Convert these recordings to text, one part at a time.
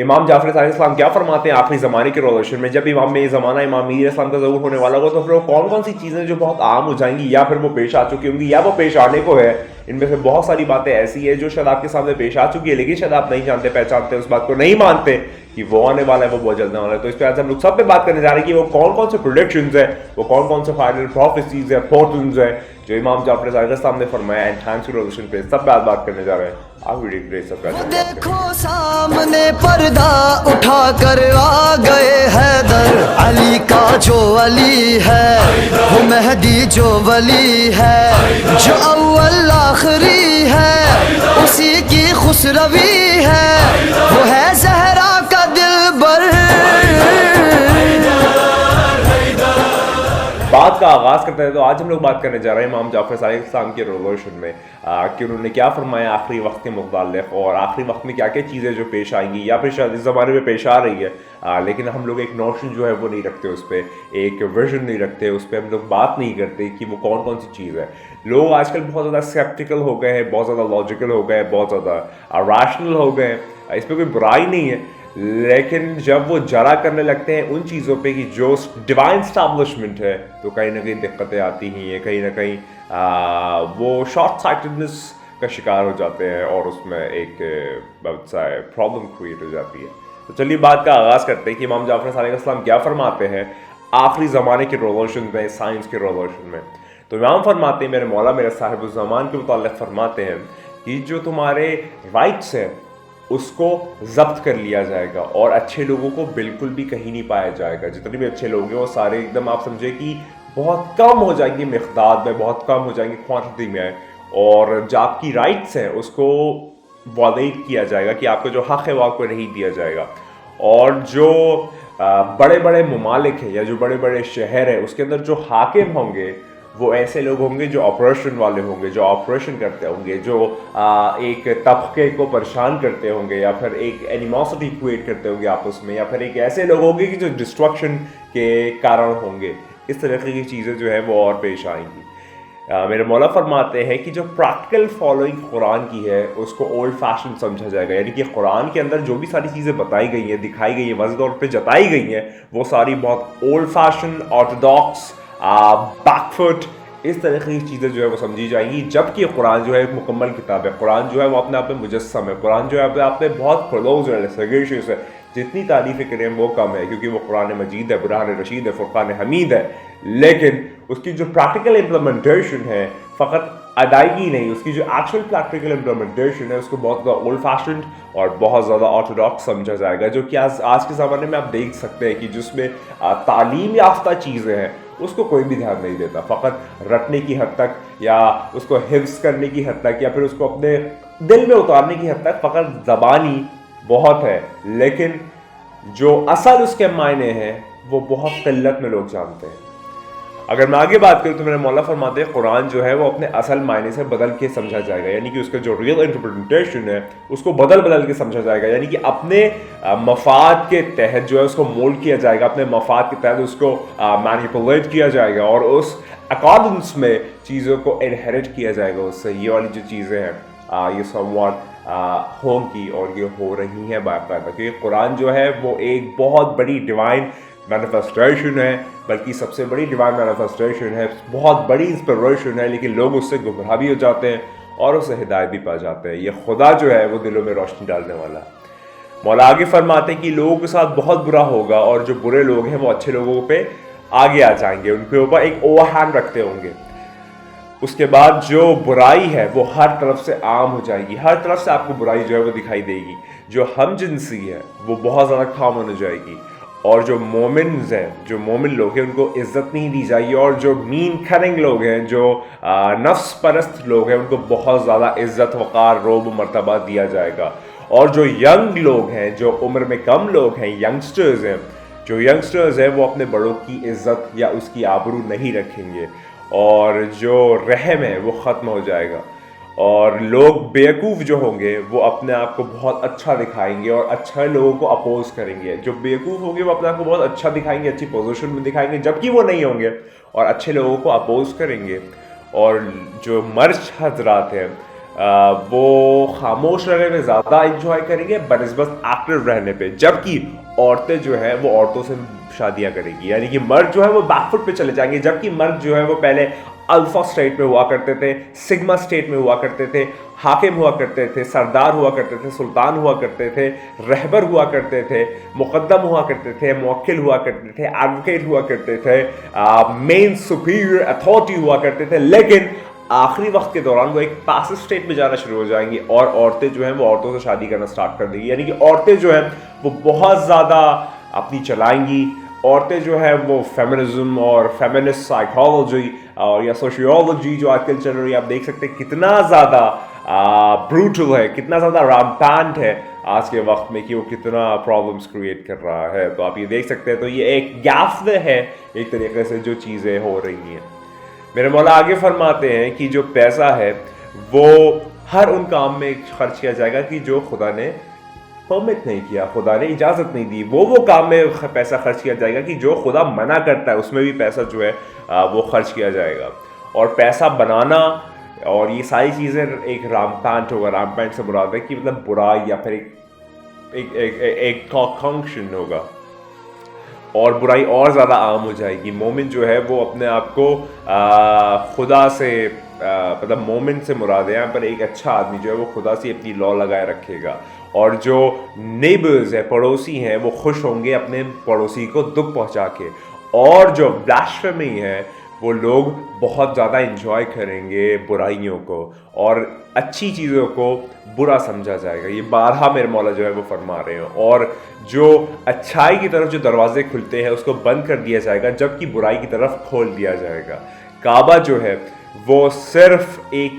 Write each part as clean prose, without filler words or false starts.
امام جعفر صادق السلام کیا فرماتے ہیں آخری زمانے کے ریولوشن میں، جب امام میں زمانہ امام میر اسلام کا ظہور ہونے والا ہوگا تو پھر وہ کون کون سی چیزیں جو بہت عام ہو جائیں گی یا پھر وہ پیش آ چکی ہوں گی یا وہ پیش آنے کو ہے. ان میں سے بہت ساری باتیں ایسی ہیں جو شاید آپ کے سامنے پیش آ چکی ہے لیکن شاید آپ نہیں جانتے پہچانتے اس بات کو نہیں مانتے کہ وہ آنے والا ہے، وہ بہت جلد آنے والا ہے. تو اس پہ آج ہم لوگ سب پہ بات کرنے جا رہے ہیں کہ وہ کون کون سے پروڈکشنز ہیں، وہ کون کون سے فائنل پروفیسیز ہیں، فورٹنز ہیں جو امام جعفر صادق السلام نے فرمایا اینڈ ٹائمز کی ریولوشن پہ. سب پہ آج بات کرنے جا رہے ہیں. آپ ویڈیو کے سب پہ دیکھو سامنے پردہ اٹھا کر آ گئے حیدر، علی کا جو علی ہے وہ مہدی جو ولی ہے، جو اول آخری ہے اسی کی خسروی ہے، وہ ہے زہرا کا دلبر. بات کا آغاز کرتے ہیں تو آج ہم لوگ بات کرنے جا رہے ہیں امام جعفر صادق السلام کے ریولوشن میں کہ انہوں نے کیا فرمایا آخری وقت کے متعلق، اور آخری وقت میں کیا کیا چیزیں جو پیش آئیں گی یا پھر شاید اس زمانے میں پیش آ رہی ہے، لیکن ہم لوگ ایک نوشن جو ہے وہ نہیں رکھتے، اس پہ ایک ویژن نہیں رکھتے، اس پہ ہم لوگ بات نہیں کرتے کہ وہ کون کون سی چیز ہے. لوگ آج کل بہت زیادہ سیپٹیکل ہو گئے ہیں، بہت زیادہ لاجیکل ہو گئے ہیں، بہت زیادہ ریشنل ہو گئے ہیں. اس پہ کوئی برائی نہیں ہے، لیکن جب وہ جرا کرنے لگتے ہیں ان چیزوں پہ کہ جو ڈیوائن اسٹیبلشمنٹ ہے تو کہیں نہ کہیں دقتیں آتی ہی ہیں، کہیں نہ کہیں وہ شارٹ سائٹڈنس کا شکار ہو جاتے ہیں اور اس میں ایک بہت سا پرابلم کریٹ ہو جاتی ہے. تو چلیے بات کا آغاز کرتے ہیں کہ امام جعفر صادق السلام کیا فرماتے ہیں آخری زمانے کے ریولوشن میں، سائنس کے ریولوشن میں. تو امام فرماتے ہیں، میرے مولا میرے صاحب الزمان کے متعلق فرماتے ہیں کہ جو تمہارے رائٹس ہیں اس کو ضبط کر لیا جائے گا اور اچھے لوگوں کو بالکل بھی کہیں نہیں پایا جائے گا. جتنے بھی اچھے لوگ ہیں وہ سارے ایک دم آپ سمجھے کہ بہت کم ہو جائیں گے مقدار میں، بہت کم ہو جائیں گے کوانٹٹی میں، اور جو آپ کی رائٹس ہیں اس کو وائلیٹ کیا جائے گا کہ آپ کا جو حق ہے وہ آپ کو نہیں دیا جائے گا. اور جو بڑے بڑے ممالک ہیں یا جو بڑے بڑے شہر ہیں اس کے اندر جو حاکم ہوں گے وہ ایسے لوگ ہوں گے جو آپریشن والے ہوں گے، جو آپریشن کرتے ہوں گے، جو ایک طبقے کو پریشان کرتے ہوں گے یا پھر ایک اینیموسٹی کریٹ کرتے ہوں گے آپس میں، یا پھر ایک ایسے لوگ ہوں گے کہ جو ڈسٹرکشن کے کارن ہوں گے. اس طریقے کی چیزیں جو ہے وہ اور پیش آئیں گی. میرے مولا فرماتے ہیں کہ جو پریکٹیکل فالوئنگ قرآن کی ہے اس کو اولڈ فیشن سمجھا جائے گا، یعنی کہ قرآن کے اندر جو بھی ساری چیزیں بتائی گئی ہیں، دکھائی گئی ہیں، واضح طور پہ جتائی گئی ہیں، وہ ساری بہت old fashion, orthodox, back foot, اس طریقے کی چیزیں جو ہے وہ سمجھی جائیں گی. جبکہ قرآن جو ہے ایک مکمل کتاب ہے، قرآن جو ہے وہ اپنے آپ میں مجسم ہے، قرآن جو ہے اپنے آپ میں بہت کلوز ہے، سگیشیس ہے. جتنی تعریفیں کریں وہ کم ہے کیونکہ وہ قرآن مجید ہے، برہان رشید ہے، فرقان حمید ہے. لیکن اس کی جو پریکٹیکل امپلیمنٹیشن ہے، فقط ادائیگی نہیں، اس کی جو ایکچوئل پریکٹیکل امپلیمنٹیشن ہے اس کو بہت زیادہ اولڈ فیشنڈ اور بہت زیادہ آرتھوڈاکس سمجھا جائے گا. جو کہ آج کے زمانے میں آپ دیکھ سکتے ہیں کہ جس میں تعلیم یافتہ چیزیں ہیں اس کو کوئی بھی دھیان نہیں دیتا، فقط رٹنے کی حد تک یا اس کو حفظ کرنے کی حد تک یا پھر اس کو اپنے دل میں اتارنے کی حد تک فقط زبانی بہت ہے، لیکن جو اصل اس کے معنی ہیں وہ بہت قلت میں لوگ جانتے ہیں. اگر میں آگے بات کروں تو میرے مولا فرماتے ہیں قرآن جو ہے وہ اپنے اصل معنی سے بدل کے سمجھا جائے گا، یعنی کہ اس کا جو ریئل انٹرپریٹیشن ہے اس کو بدل کے سمجھا جائے گا، یعنی کہ اپنے مفاد کے تحت جو ہے اس کو مولڈ کیا جائے گا، اپنے مفاد کے تحت اس کو مینیپولیٹ کیا جائے گا اور اس اکارڈنس میں چیزوں کو انہیریٹ کیا جائے گا. اس سے یہ والی جو چیزیں ہیں یہ سم واٹ ہوگی اور یہ ہو رہی ہیں باقاعدہ، کیونکہ قرآن جو ہے وہ ایک بہت بڑی ڈیوائن مینیفیسٹیشن ہے، بلکہ سب سے بڑی ڈیوائن مینیفیسٹیشن ہے، بہت بڑی انسپریشن ہے، لیکن لوگ اس سے گمراہ بھی ہو جاتے ہیں اور اس سے ہدایت بھی پا جاتے ہیں. یہ خدا جو ہے وہ دلوں میں روشنی ڈالنے والا. مولا آگے فرماتے ہیں کہ لوگوں کے ساتھ بہت برا ہوگا اور جو برے لوگ ہیں وہ اچھے لوگوں پہ آگے آ جائیں گے، ان کے اوپر ایک اوور ہینڈ رکھتے ہوں گے. اس کے بعد جو برائی ہے وہ ہر طرف سے عام ہو جائے گی، ہر طرف سے آپ کو برائی جو ہے وہ دکھائی دے گی. جو ہم جنسی ہے وہ بہت زیادہ کامن ہو جائے گی، اور جو مومنز ہیں، جو مومن لوگ ہیں ان کو عزت نہیں دی جائے گی، اور جو مین کننگ لوگ ہیں، جو نفس پرست لوگ ہیں ان کو بہت زیادہ عزت، وقار، رعب و مرتبہ دیا جائے گا. اور جو ینگ لوگ ہیں، جو عمر میں کم لوگ ہیں، ینگسٹرز ہیں، جو ینگسٹرز ہیں وہ اپنے بڑوں کی عزت یا اس کی آبرو نہیں رکھیں گے، اور جو رحم ہے وہ ختم ہو جائے گا. اور لوگ بیوقوف جو ہوں گے وہ اپنے آپ کو بہت اچھا دکھائیں گے اور اچھے لوگوں کو اپوز کریں گے. جو بیوقوف ہوں گے وہ اپنے آپ کو بہت اچھا دکھائیں گے، اچھی پوزیشن میں دکھائیں گے، جبکہ وہ نہیں ہوں گے، اور اچھے لوگوں کو اپوز کریں گے. اور جو مرچ حضرات ہیں وہ خاموش رہنے میں زیادہ انجوائے کریں گے بنسبت ایکٹیو رہنے پہ، جبکہ عورتیں جو ہیں وہ عورتوں سے شادیاں کریں گی، یعنی کہ مرد جو ہے وہ بیک فٹ پہ چلے جائیں گے، جبکہ مرد جو ہے وہ پہلے الفا اسٹیٹ میں ہوا کرتے تھے، سگما اسٹیٹ میں ہوا کرتے تھے، حاکم ہوا کرتے تھے، سردار ہوا کرتے تھے، سلطان ہوا کرتے تھے، رہبر ہوا کرتے تھے، مقدم ہوا کرتے تھے، موکل ہوا کرتے تھے، ایڈوکیٹ ہوا کرتے تھے، مین سپیریئر اتھارٹی ہوا کرتے تھے، لیکن آخری وقت کے دوران وہ ایک پیسو اسٹیٹ میں جانا شروع ہو جائیں گی اور عورتیں جو ہیں وہ عورتوں سے شادی کرنا سٹارٹ کر دیں گی، یعنی کہ عورتیں جو ہیں وہ بہت زیادہ اپنی چلائیں گی، عورتیں جو ہیں وہ فیمنزم اور فیمنسٹ سائیکالوجی اور یا سوشیولوجی جو آج کل چل رہی ہے، آپ دیکھ سکتے ہیں کتنا زیادہ بروٹل ہے، کتنا زیادہ رامپانٹ ہے آج کے وقت میں کہ وہ کتنا پرابلمس کریٹ کر رہا ہے، تو آپ یہ دیکھ سکتے ہیں، تو یہ ایک گیف ہے ایک طریقے سے جو چیزیں ہو رہی ہیں۔ میرے مولا آگے فرماتے ہیں کہ جو پیسہ ہے وہ ہر ان کام میں خرچ کیا جائے گا کہ جو خدا نے پرمٹ نہیں کیا، خدا نے اجازت نہیں دی، وہ کام میں پیسہ خرچ کیا جائے گا کہ جو خدا منع کرتا ہے اس میں بھی پیسہ جو ہے وہ خرچ کیا جائے گا، اور پیسہ بنانا اور یہ ساری چیزیں ایک رامپانٹ ہوگا، رامپانٹ سے مراد ہے کہ مطلب برائی یا پھر ایک فنکشن ہوگا، اور برائی اور زیادہ عام ہو جائے گی۔ مومن جو ہے وہ اپنے آپ کو خدا سے مطلب مومن سے مراد ہے یہاں پر ایک اچھا آدمی جو ہے وہ خدا سے اپنی لا لگائے رکھے گا، اور جو نیبرز ہیں، پڑوسی ہیں، وہ خوش ہوں گے اپنے پڑوسی کو دکھ پہنچا کے، اور جو بلاسفیمی ہے وہ لوگ بہت زیادہ انجوائے کریں گے برائیوں کو، اور اچھی چیزوں کو برا سمجھا جائے گا۔ یہ بارہا میرے مولا جو ہے وہ فرما رہے ہیں، اور جو اچھائی کی طرف جو دروازے کھلتے ہیں اس کو بند کر دیا جائے گا، جبکہ برائی کی طرف کھول دیا جائے گا۔ کعبہ جو ہے وہ صرف ایک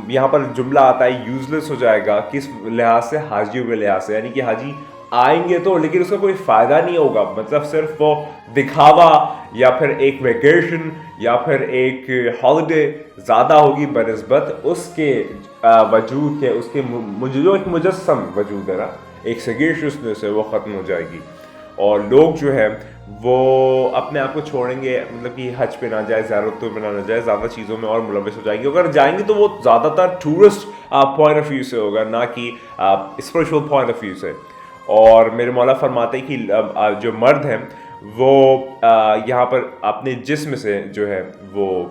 یہاں پر جملہ آتا ہے یوزلیس ہو جائے گا، کس لحاظ سے؟ حاجیوں کے لحاظ سے، یعنی کہ حاجی آئیں گے تو لیکن اس کا کوئی فائدہ نہیں ہوگا، مطلب صرف وہ دکھاوا یا پھر ایک ویکیشن یا پھر ایک ہالیڈے زیادہ ہوگی بنسبت اس کے وجود کے، اس کے جو ایک مجسم وجود ہے نا، ایک سگیشیسنس ہے وہ ختم ہو جائے گی، اور لوگ جو ہے وہ اپنے آپ کو چھوڑیں گے، مطلب کہ حج پہ نہ جائے، زیارتوں پہ نہ جائے، زیادہ چیزوں میں اور ملوث ہو جائیں گے، اگر جائیں گے تو وہ زیادہ تر ٹورسٹ پوائنٹ آف ویو سے ہوگا، نہ کہ اسپرچول پوائنٹ آف ویو سے۔ اور میرے مولا فرماتے ہیں کہ جو مرد ہیں وہ یہاں پر اپنے جسم سے جو ہے وہ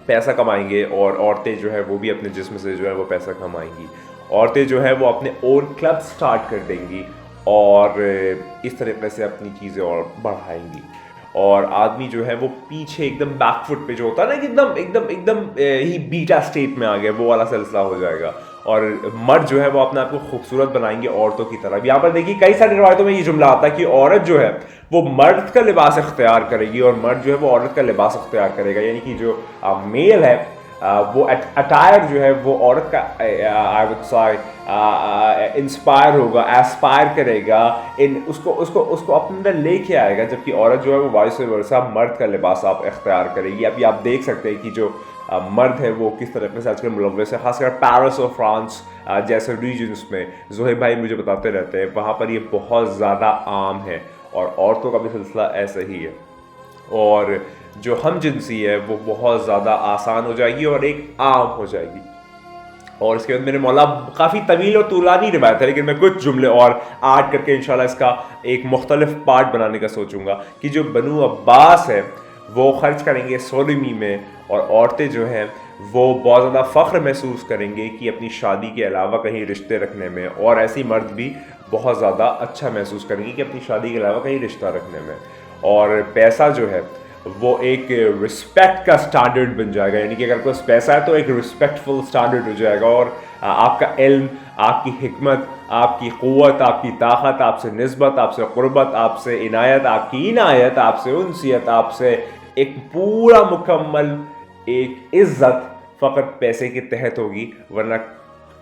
پیسہ کمائیں گے، اور عورتیں جو ہے وہ بھی اپنے جسم سے جو ہے وہ پیسہ کمائیں گی، عورتیں جو ہے وہ اپنے اون کلب سٹارٹ کر دیں گی، اور اس طریقے سے اپنی چیزیں اور بڑھائیں گی، اور آدمی جو ہے وہ پیچھے ایک دم بیک فٹ پہ جو ہوتا ہے نا ایک دم ہی بیٹا اسٹیٹ میں آ گیا، وہ والا سلسلہ ہو جائے گا، اور مرد جو ہے وہ اپنے آپ کو خوبصورت بنائیں گے عورتوں کی طرح۔ یہاں پر دیکھیے کئی ساری روایتوں میں یہ جملہ آتا ہے کہ عورت جو ہے وہ مرد کا لباس اختیار کرے گی، اور مرد جو ہے وہ عورت کا لباس اختیار کرے گا، یعنی کہ جو میل ہے وہ اٹائر جو ہے وہ عورت کا انسپائر ہوگا، ایسپائر کرے گا، اس کو اپنے اندر لے کے آئے گا، جبکہ عورت جو ہے وہ وائس ورثہ مرد کا لباس آپ اختیار کرے گی۔ ابھی آپ دیکھ سکتے ہیں کہ جو مرد ہے وہ کس طریقے سے آج کل ملوث ہے، خاص کر پیرس اور فرانس جیسے ریجنس میں، زہیب بھائی مجھے بتاتے رہتے ہیں، وہاں پر یہ بہت زیادہ عام ہے، اور عورتوں کا بھی سلسلہ ایسا ہی ہے، اور جو ہم جنسی ہے وہ بہت زیادہ آسان ہو جائے گی اور ایک عام ہو جائے گی۔ اور اس کے بعد میرے مولا کافی طویل اور طولانی روایت ہے، لیکن میں کچھ جملے اور ایڈ کر کے انشاءاللہ اس کا ایک مختلف پارٹ بنانے کا سوچوں گا، کہ جو بنو عباس ہے وہ خرچ کریں گے سولمی میں، اور عورتیں جو ہیں وہ بہت زیادہ فخر محسوس کریں گے کہ اپنی شادی کے علاوہ کہیں رشتے رکھنے میں، اور ایسی مرد بھی بہت زیادہ اچھا محسوس کریں گے کہ اپنی شادی کے علاوہ کہیں رشتہ رکھنے میں، اور پیسہ جو ہے وہ ایک رسپیکٹ کا سٹینڈرڈ بن جائے گا، یعنی کہ اگر کوئی پیسہ ہے تو ایک رسپیکٹفل سٹینڈرڈ ہو جائے گا، اور آپ کا علم، آپ کی حکمت، آپ کی قوت، آپ کی طاقت، آپ سے نسبت، آپ سے قربت، آپ سے عنایت، آپ کی عنایت، آپ سے انسیت، آپ سے ایک پورا مکمل ایک عزت فقط پیسے کے تحت ہوگی، ورنہ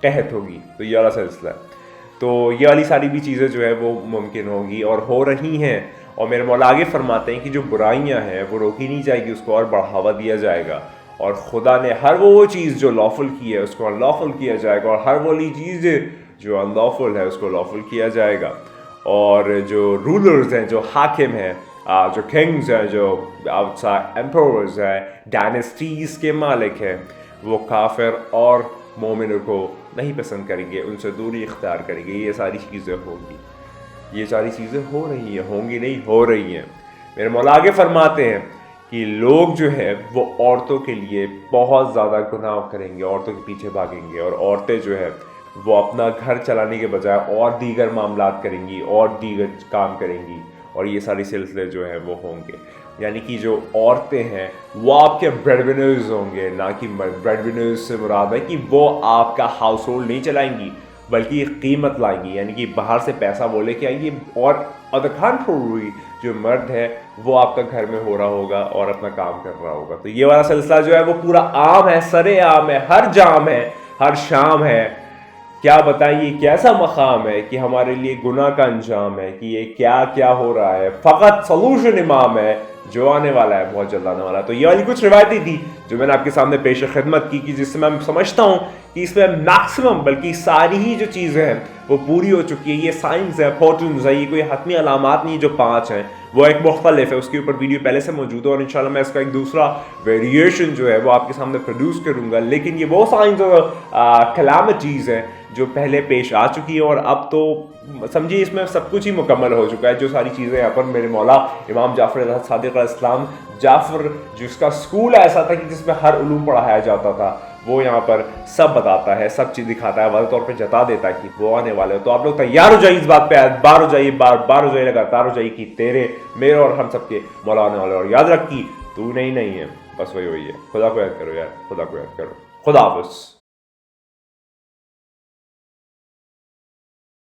قحط ہوگی۔ تو یہ والا سلسلہ ہے، تو یہ والی ساری بھی چیزیں جو ہے وہ ممکن ہوگی اور ہو رہی ہیں، اور میرے مولا آگے فرماتے ہیں کہ جو برائیاں ہیں وہ روکی نہیں جائے گی، اس کو اور بڑھاوا دیا جائے گا، اور خدا نے ہر وہ چیز جو لافل کی ہے اس کو انلافل کیا جائے گا، اور ہر والی چیز جو انلافل ہے اس کو لافل کیا جائے گا، اور جو رولرز ہیں، جو حاکم ہیں، جو کنگز ہیں، جو ایمپرورز ہیں، ڈائنیسٹیز کے مالک ہیں، وہ کافر اور مومنوں کو نہیں پسند کریں گے، ان سے دوری اختیار کریں گے، یہ ساری چیزیں ہوں گی، یہ ساری چیزیں ہو رہی ہیں، ہوں گی نہیں، ہو رہی ہیں۔ میرے مولا آگے فرماتے ہیں کہ لوگ جو ہے وہ عورتوں کے لیے بہت زیادہ گناہ کریں گے، عورتوں کے پیچھے بھاگیں گے، اور عورتیں جو ہے وہ اپنا گھر چلانے کے بجائے اور دیگر معاملات کریں گی اور دیگر کام کریں گی، اور یہ سارے سلسلے جو ہیں وہ ہوں گے۔ یعنی کہ جو عورتیں ہیں وہ آپ کے بریڈ ونرز ہوں گے، نہ کہ بریڈ ونرز سے مراد ہے کہ وہ آپ کا ہاؤس ہولڈ نہیں چلائیں گی بلکہ قیمت لائیں گی، یعنی کہ باہر سے پیسہ وہ لے کے آئیں گی، اور ادر کنٹری جو مرد ہے وہ آپ کا گھر میں ہو رہا ہوگا اور اپنا کام کر رہا ہوگا۔ تو یہ والا سلسلہ جو ہے وہ پورا عام ہے، سرے عام ہے، ہر جام ہے، ہر شام ہے۔ کیا بتائیں یہ کیسا مقام ہے کہ ہمارے لیے گناہ کا انجام ہے، کہ یہ کیا کیا ہو رہا ہے، فقط سلوشن امام ہے جو آنے والا ہے، بہت جلد آنے والا ہے۔ تو یہ والی کچھ روایتیں تھی جو میں نے آپ کے سامنے پیش خدمت کی، کہ جس سے میں سمجھتا ہوں کہ اس میں میکسیمم بلکہ ساری ہی جو چیزیں ہیں وہ پوری ہو چکی ہے۔ یہ سائنس ہے، فورٹونز ہے، یہ کوئی حتمی علامات نہیں جو 5 ہیں، وہ ایک مختلف ہے، اس کے اوپر ویڈیو پہلے سے موجود ہے، اور انشاءاللہ میں اس کا ایک دوسرا ویریشن جو ہے وہ آپ کے سامنے پروڈیوس کروں گا۔ لیکن یہ وہ سائنس اور کلیمٹیز ہیں جو پہلے پیش آ چکی ہیں، اور اب تو سمجھیے اس میں سب کچھ ہی مکمل ہو چکا ہے۔ جو ساری چیزیں یہاں پر میرے مولا امام جعفر صادق علیہ السلام جعفر جس کا اسکول ایسا تھا کہ جس میں ہر علوم پڑھایا جاتا تھا، وہ یہاں پر سب بتاتا ہے، سب چیز دکھاتا ہے، واضح طور پہ جتا دیتا ہے کہ وہ آنے والے ہو۔ تو آپ لوگ تیار ہو جائیے اس بات پہ، بار ہو جائیے، بار ہو جائیے، لگاتار ہو جائیے کہ تیرے میرے اور ہم سب کے مولا آنے والے۔ اور یاد رکھ کہ تو نہیں ہے، بس وہی ہے۔ خدا کو یاد کرو یار، خدا کو یاد کرو۔ خدا حافظ۔